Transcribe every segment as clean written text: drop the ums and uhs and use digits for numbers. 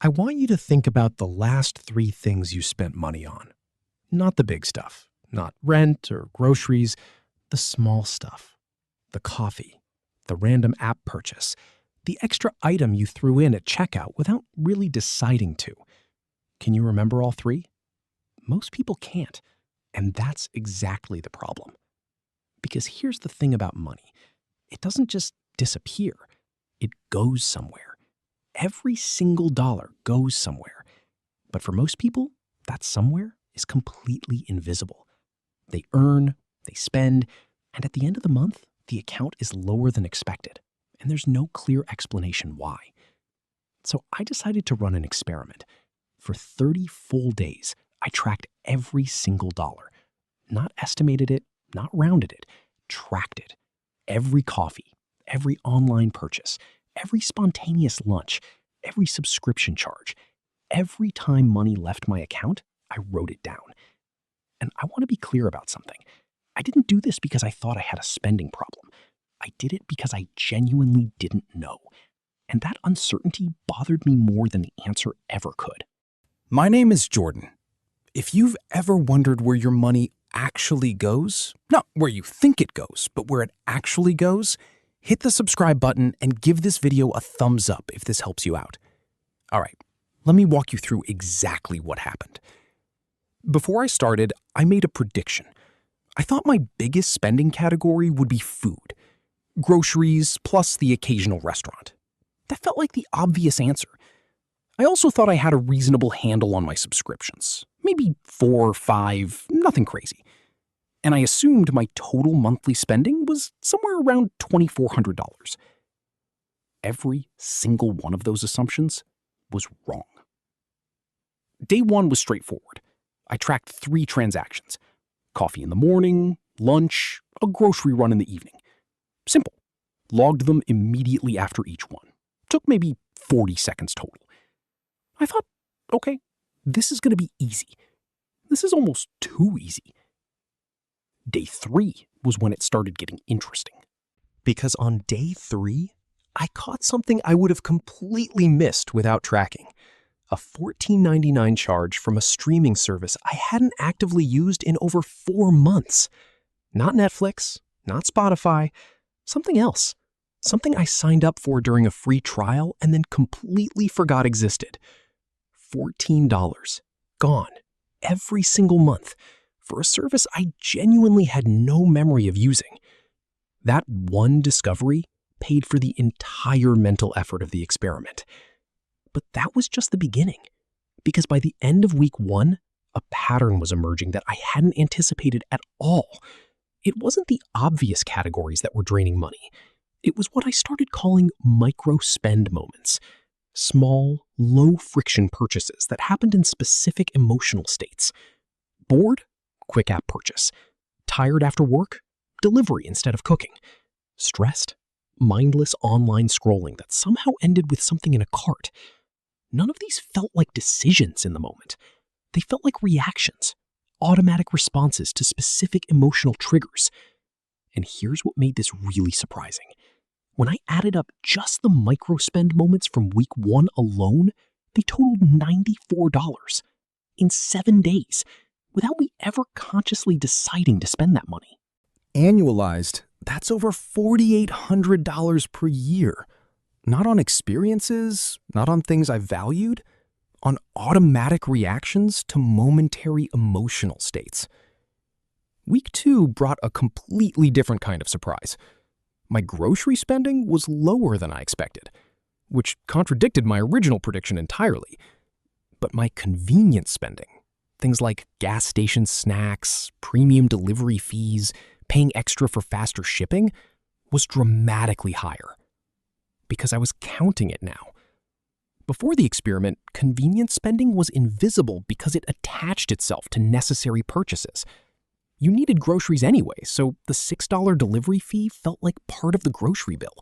I want you to think about the last 3 things you spent money on. Not the big stuff, not rent or groceries, the small stuff. The coffee, the random app purchase, the extra item you threw in at checkout without really deciding to. Can you remember all 3? Most people can't, and that's exactly the problem. Because here's the thing about money. It doesn't just disappear. It goes somewhere. Every single dollar goes somewhere. But for most people, that somewhere is completely invisible. They earn, they spend, and at the end of the month, the account is lower than expected, and there's no clear explanation why. So I decided to run an experiment. For 30 full days, I tracked every single dollar. Not estimated it, not rounded it, tracked it. Every coffee, every online purchase, every spontaneous lunch, every subscription charge. Every time money left my account, I wrote it down. And I want to be clear about something. I didn't do this because I thought I had a spending problem. I did it because I genuinely didn't know. And that uncertainty bothered me more than the answer ever could. My name is Jordan. If you've ever wondered where your money actually goes, not where you think it goes, but where it actually goes, hit the subscribe button and give this video a thumbs up if this helps you out. All right, let me walk you through exactly what happened. Before I started, I made a prediction. I thought my biggest spending category would be food. Groceries plus the occasional restaurant. That felt like the obvious answer. I also thought I had a reasonable handle on my subscriptions. Maybe 4 or 5, nothing crazy. And I assumed my total monthly spending was somewhere around $2,400. Every single one of those assumptions was wrong. Day 1 was straightforward. I tracked 3 transactions. Coffee in the morning, lunch, a grocery run in the evening. Simple. Logged them immediately after each one. Took maybe 40 seconds total. I thought, okay, this is going to be easy. This is almost too easy. Day 3 was when it started getting interesting. Because on day 3, I caught something I would have completely missed without tracking. A $14.99 charge from a streaming service I hadn't actively used in over 4 months. Not Netflix, not Spotify, something else. Something I signed up for during a free trial and then completely forgot existed. $14. Gone. Every single month. For a service I genuinely had no memory of using. That one discovery paid for the entire mental effort of the experiment. But that was just the beginning. Because by the end of week 1, a pattern was emerging that I hadn't anticipated at all. It wasn't the obvious categories that were draining money. It was what I started calling micro-spend moments. Small, low-friction purchases that happened in specific emotional states. Bored? Quick app purchase. Tired after work? Delivery instead of cooking. Stressed? Mindless online scrolling that somehow ended with something in a cart. None of these felt like decisions in the moment. They felt like reactions, automatic responses to specific emotional triggers. And here's what made this really surprising. When I added up just the micro-spend moments from week 1 alone, they totaled $94 in 7 days, without me ever consciously deciding to spend that money. Annualized, that's over $4,800 per year. Not on experiences, not on things I valued, on automatic reactions to momentary emotional states. Week 2 brought a completely different kind of surprise. My grocery spending was lower than I expected, which contradicted my original prediction entirely. But my convenience spending, things like gas station snacks, premium delivery fees, paying extra for faster shipping, was dramatically higher. Because I was counting it now. Before the experiment, convenience spending was invisible because it attached itself to necessary purchases. You needed groceries anyway, so the $6 delivery fee felt like part of the grocery bill.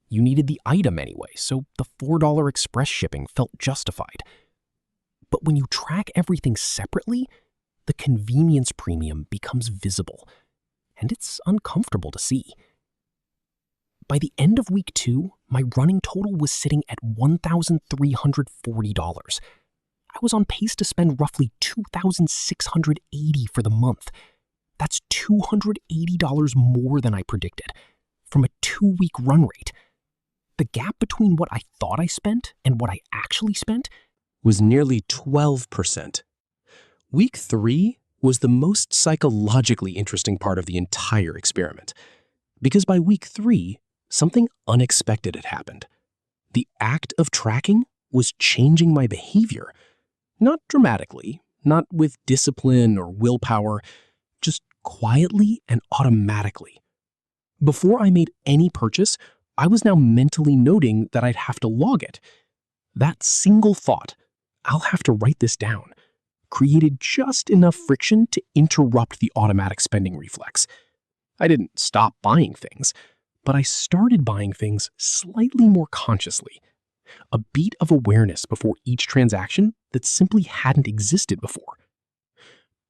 You needed the item anyway, so the $4 express shipping felt justified. But when you track everything separately, the convenience premium becomes visible, and it's uncomfortable to see. By the end of week 2, my running total was sitting at $1,340. I was on pace to spend roughly $2,680 for the month. That's $280 more than I predicted, from a 2-week run rate. The gap between what I thought I spent and what I actually spent was nearly 12%. Week 3 was the most psychologically interesting part of the entire experiment, because by week 3, something unexpected had happened. The act of tracking was changing my behavior. Not dramatically, not with discipline or willpower, just quietly and automatically. Before I made any purchase, I was now mentally noting that I'd have to log it. That single thought, I'll have to write this down, created just enough friction to interrupt the automatic spending reflex. I didn't stop buying things, but I started buying things slightly more consciously. A beat of awareness before each transaction that simply hadn't existed before.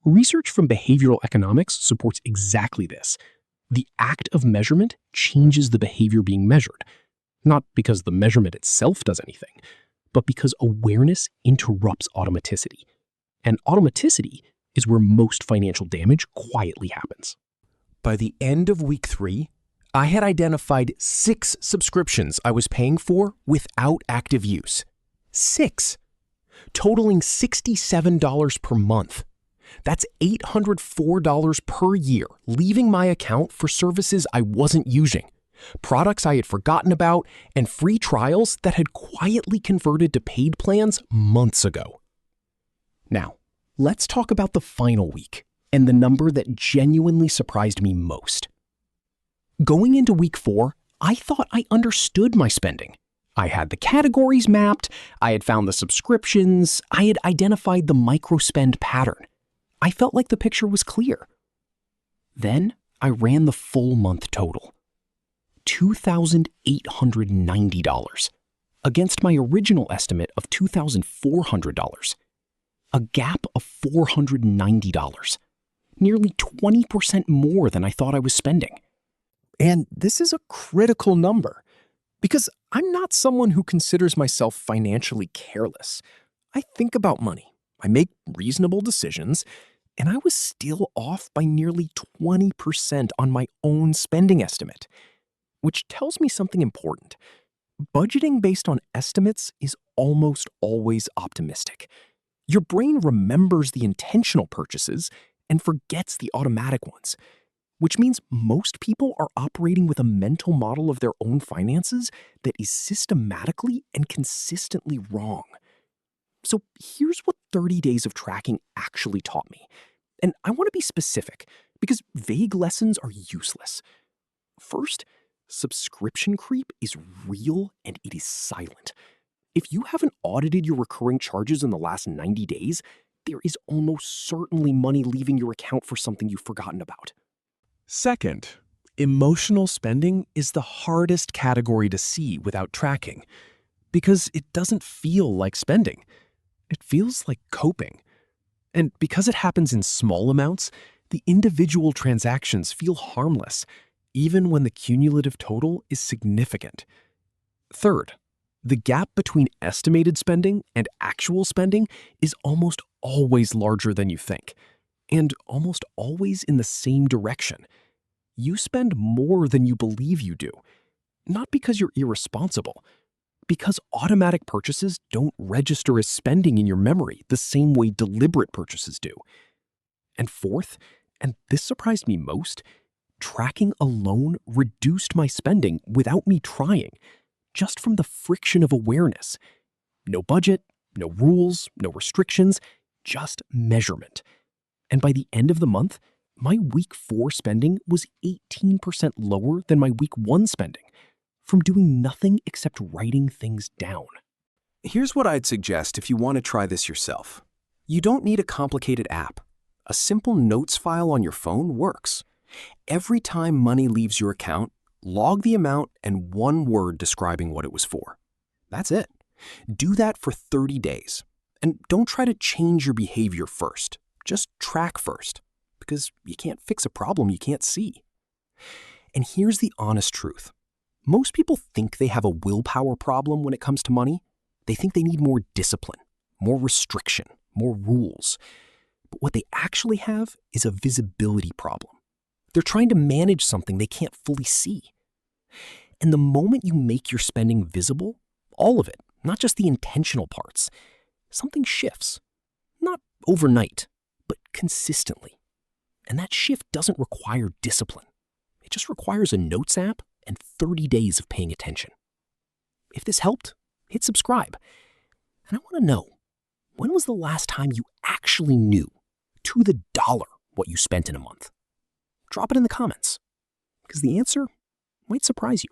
Research from behavioral economics supports exactly this. The act of measurement changes the behavior being measured, not because the measurement itself does anything, but because awareness interrupts automaticity. And automaticity is where most financial damage quietly happens. By the end of week 3, I had identified 6 subscriptions I was paying for without active use. 6, totaling $67 per month. That's $804 per year leaving my account for services I wasn't using, products I had forgotten about, and free trials that had quietly converted to paid plans months ago. Now, let's talk about the final week and the number that genuinely surprised me most. Going into week 4, I thought I understood my spending. I had the categories mapped, I had found the subscriptions, I had identified the micro-spend pattern. I felt like the picture was clear. Then I ran the full month total. $2,890 against my original estimate of $2,400. A gap of $490. Nearly 20% more than I thought I was spending. And this is a critical number, because I'm not someone who considers myself financially careless. I think about money, I make reasonable decisions, and I was still off by nearly 20% on my own spending estimate, which tells me something important. Budgeting based on estimates is almost always optimistic. Your brain remembers the intentional purchases and forgets the automatic ones, which means most people are operating with a mental model of their own finances that is systematically and consistently wrong. So here's what 30 days of tracking actually taught me. And I want to be specific, because vague lessons are useless. First, subscription creep is real and it is silent. If you haven't audited your recurring charges in the last 90 days, there is almost certainly money leaving your account for something you've forgotten about. Second, emotional spending is the hardest category to see without tracking, because it doesn't feel like spending. It feels like coping. And because it happens in small amounts, the individual transactions feel harmless, even when the cumulative total is significant. Third, the gap between estimated spending and actual spending is almost always larger than you think, and almost always in the same direction. You spend more than you believe you do, not because you're irresponsible, because automatic purchases don't register as spending in your memory the same way deliberate purchases do. And fourth, and this surprised me most, tracking alone reduced my spending without me trying, just from the friction of awareness. No budget, no rules, no restrictions, just measurement. And by the end of the month, my week 4 spending was 18% lower than my week 1 spending, from doing nothing except writing things down. Here's what I'd suggest if you want to try this yourself. You don't need a complicated app. A simple notes file on your phone works. Every time money leaves your account, log the amount and one word describing what it was for. That's it. Do that for 30 days. And don't try to change your behavior first. Just track first, because you can't fix a problem you can't see. And here's the honest truth. Most people think they have a willpower problem when it comes to money. They think they need more discipline, more restriction, more rules. But what they actually have is a visibility problem. They're trying to manage something they can't fully see. And the moment you make your spending visible, all of it, not just the intentional parts, something shifts. Not overnight, but consistently. And that shift doesn't require discipline. It just requires a notes app and 30 days of paying attention. If this helped, hit subscribe. And I want to know, when was the last time you actually knew, to the dollar, what you spent in a month? Drop it in the comments, because the answer might surprise you.